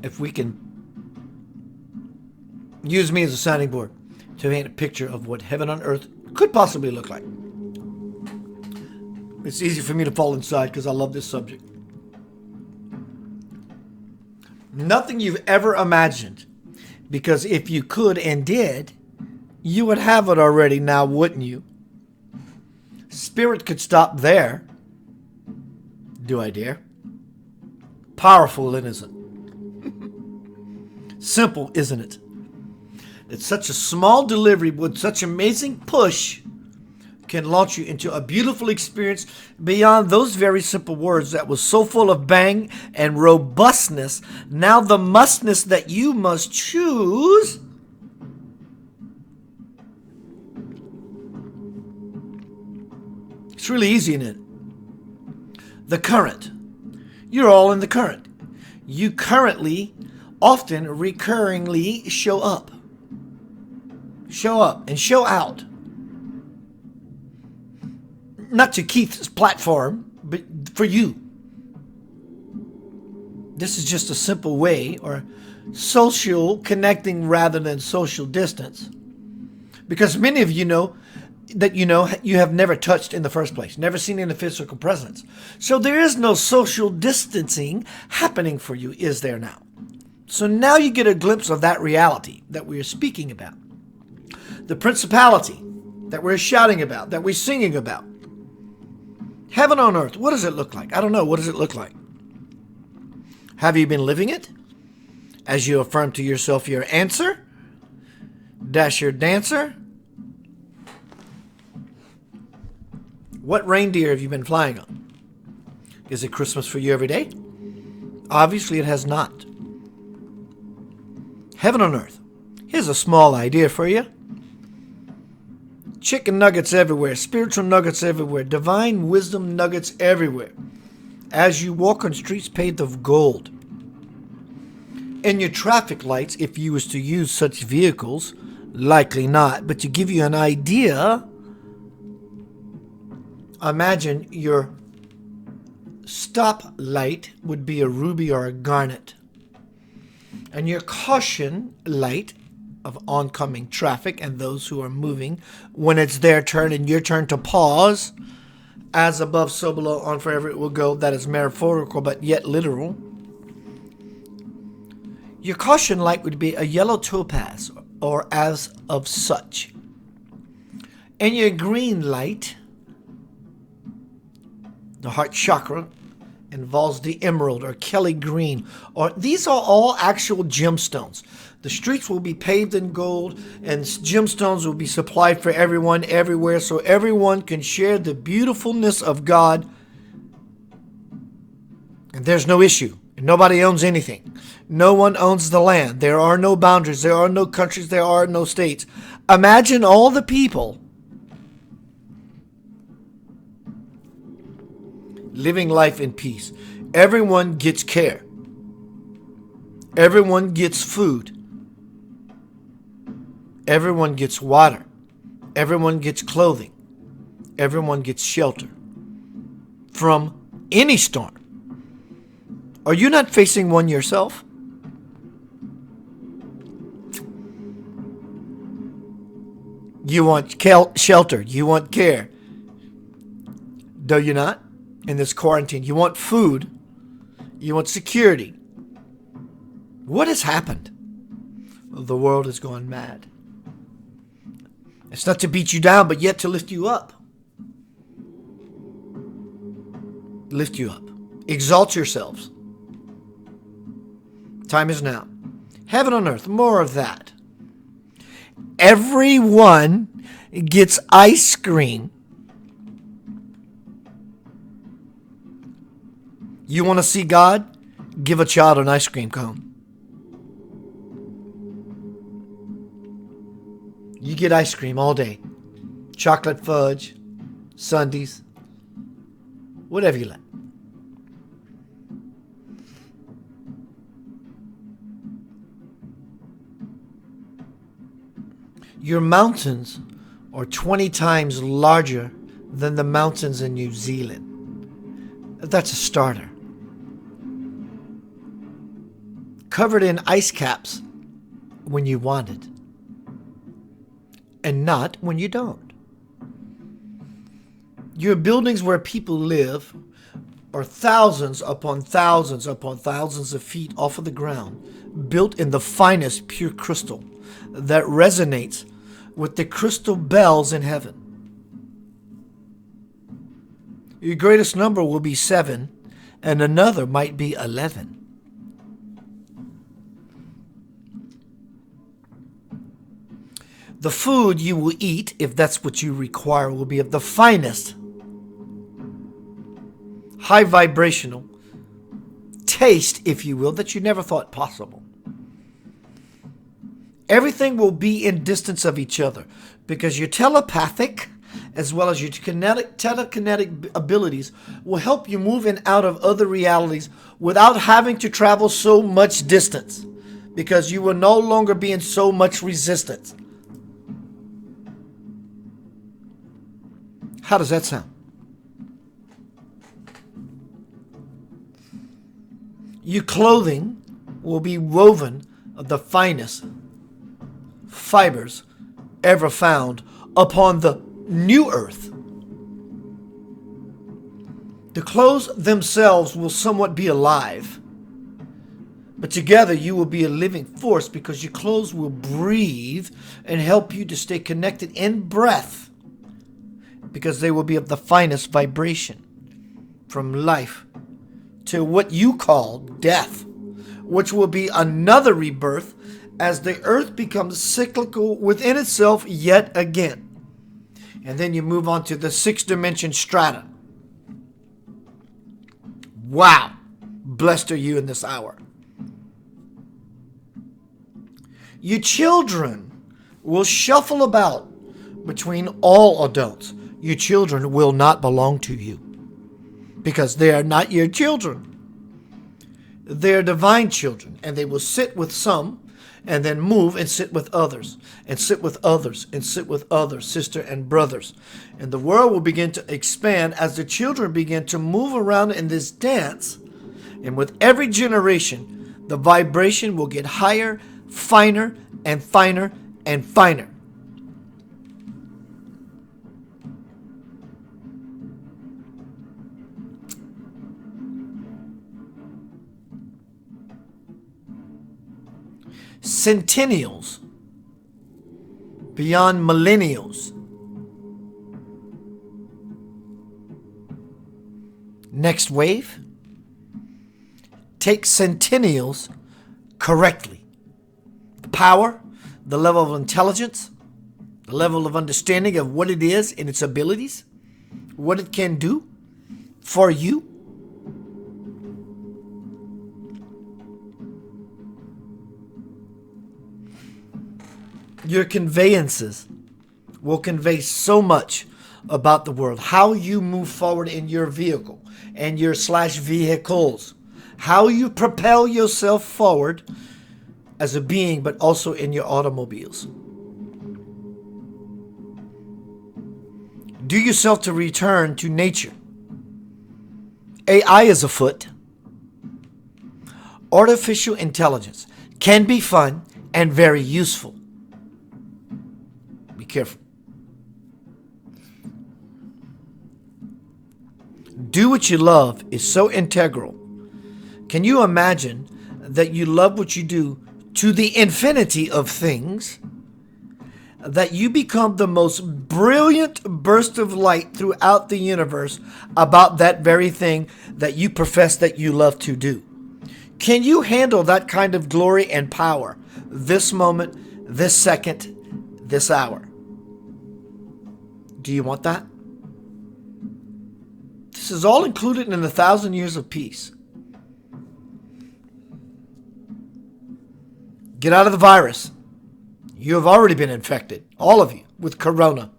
If we can use me as a sounding board to paint a picture of what heaven on earth could possibly look like. It's easy for me to fall inside because I love this subject. Nothing you've ever imagined, because if you could and did, you would have it already now, wouldn't you? Spirit could stop there. Do I dare? Powerful, isn't it? Simple, isn't it? It's such a small delivery with such amazing push can launch you into a beautiful experience beyond those very simple words that was so full of bang and robustness. Now the mustness that you must choose it's really easy, isn't it? The current. You're all in the current. You currently, often, recurringly show up. Show up and show out. Not to Keith's platform, but for you. This is just a simple way, or social connecting rather than social distance. Because many of you know that you have never touched in the first place, never seen in a physical presence. So there is no social distancing happening for you, is there now? So now you get a glimpse of that reality that we are speaking about. The principality that we're shouting about, that we're singing about. Heaven on earth, what does it look like? I don't know. What does it look like? Have you been living it? As you affirm to yourself your answer? Dash your dancer? What reindeer have you been flying on? Is it Christmas for you every day? Obviously it has not. Heaven on earth. Here's a small idea for you. Chicken nuggets everywhere, spiritual nuggets everywhere, divine wisdom nuggets everywhere. As you walk on streets paved of gold. In your traffic lights, if you was to use such vehicles, likely not, but to give you an idea, imagine your stop light would be a ruby or a garnet. And your caution light of oncoming traffic and those who are moving, when it's their turn and your turn to pause, as above, so below, on forever it will go. That is metaphorical, but yet literal. Your caution light would be a yellow topaz or as of such. And your green light, the heart chakra, involves the emerald or Kelly green, or these are all actual gemstones. The streets will be paved in gold, and gemstones will be supplied for everyone everywhere, so everyone can share the beautifulness of God. And there's no issue. Nobody owns anything. No one owns the land. There are no boundaries. There are no countries. There are no states. Imagine all the people living life in peace. Everyone gets care. Everyone gets food. Everyone gets water. Everyone gets clothing. Everyone gets shelter from any storm. Are you not facing one yourself? You want shelter. You want care. Do you not? In this quarantine, you want food. You want security. What has happened? Well, the world has gone mad. It's not to beat you down, but yet to lift you up. Lift you up. Exalt yourselves. Time is now. Heaven on earth, more of that. Everyone gets ice cream. You want to see God? Give a child an ice cream cone. You get ice cream all day. Chocolate fudge, sundaes, whatever you like. Your mountains are 20 times larger than the mountains in New Zealand. That's a starter. Covered in ice caps when you want it, and not when you don't. Your buildings where people live are thousands upon thousands upon thousands of feet off of the ground, built in the finest pure crystal that resonates with the crystal bells in heaven. Your greatest number will be 7, and another might be 11. The food you will eat, if that's what you require, will be of the finest, high vibrational taste, if you will, that you never thought possible. Everything will be in distance of each other because your telepathic as well as your telekinetic abilities will help you move in out of other realities without having to travel so much distance, because you will no longer be in so much resistance. How does that sound? Your clothing will be woven of the finest fibers ever found upon the new earth. The clothes themselves will somewhat be alive, but together you will be a living force because your clothes will breathe and help you to stay connected in breath, because they will be of the finest vibration from life to what you call death, which will be another rebirth as the earth becomes cyclical within itself yet again. And then you move on to the 6th dimension strata. Wow! Blessed are you in this hour. Your children will shuffle about between all adults. Your children will not belong to you because they are not your children. They are divine children, and they will sit with some and then move and sit with others, and sit with others, and sit with others, sister and brothers. And the world will begin to expand as the children begin to move around in this dance. And with every generation, the vibration will get higher, finer, and finer, and finer. Centennials beyond millennials. Next wave, take centennials correctly. The power, the level of intelligence, the level of understanding of what it is and its abilities, what it can do for you. Your conveyances will convey so much about the world. How you move forward in your vehicle and your /vehicles. How you propel yourself forward as a being, but also in your automobiles. Do yourself to return to nature. AI is afoot. Artificial intelligence can be fun and very useful. Be careful. Do what you love is so integral. Can you imagine that you love what you do to the infinity of things, that you become the most brilliant burst of light throughout the universe about that very thing that you profess that you love to do? Can you handle that kind of glory and power this moment, this second, this hour? Do you want that? This is all included in 1,000 years of peace. Get out of the virus. You have already been infected, all of you, with corona.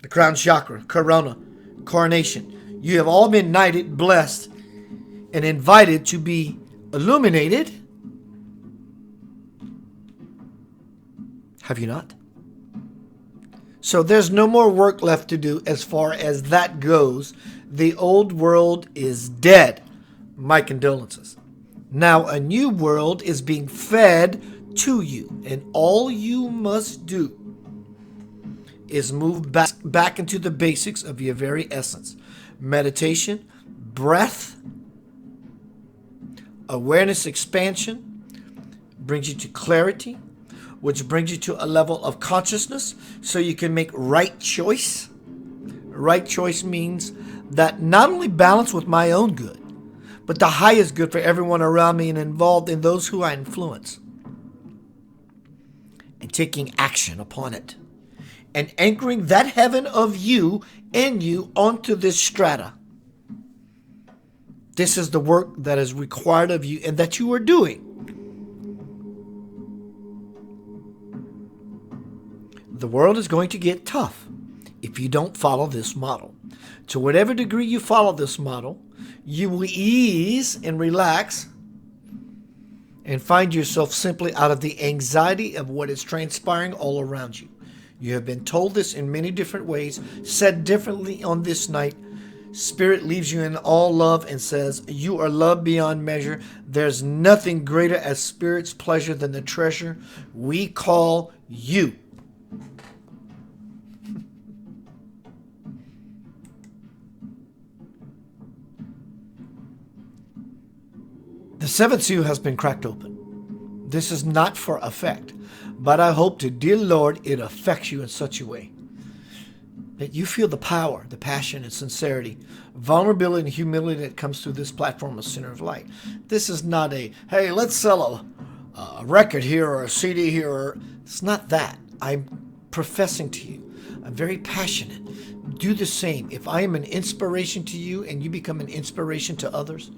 The crown chakra, corona, coronation. You have all been knighted, blessed, and invited to be illuminated. Have you not? So there's no more work left to do as far as that goes. The old world is dead. My condolences. Now a new world is being fed to you, and all you must do is move back into the basics of your very essence. Meditation, breath, awareness expansion brings you to clarity, which brings you to a level of consciousness so you can make right choice. Right choice means that not only balance with my own good, but the highest good for everyone around me and involved in those who I influence. And taking action upon it. And anchoring that heaven of you in you onto this strata. This is the work that is required of you and that you are doing. The world is going to get tough if you don't follow this model. To whatever degree you follow this model, you will ease and relax and find yourself simply out of the anxiety of what is transpiring all around you. You have been told this in many different ways, said differently on this night. Spirit leaves you in all love and says, you are loved beyond measure. There's nothing greater as Spirit's pleasure than the treasure we call you. The seventh seal has been cracked open. This is not for effect, but I hope to, dear Lord, it affects you in such a way that you feel the power, the passion, and sincerity, vulnerability, and humility that comes through this platform of Center of Light. This is not a, hey, let's sell a record here or a CD here. It's not that. I'm professing to you. I'm very passionate. Do the same. If I am an inspiration to you and you become an inspiration to others,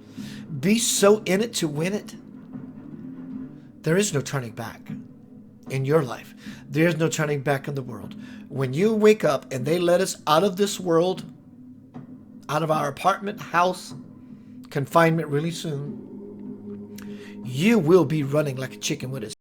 be so in it to win it. There is no turning back in your life. There is no turning back in the world. When you wake up and they let us out of this world, out of our apartment, house, confinement really soon, you will be running like a chicken with its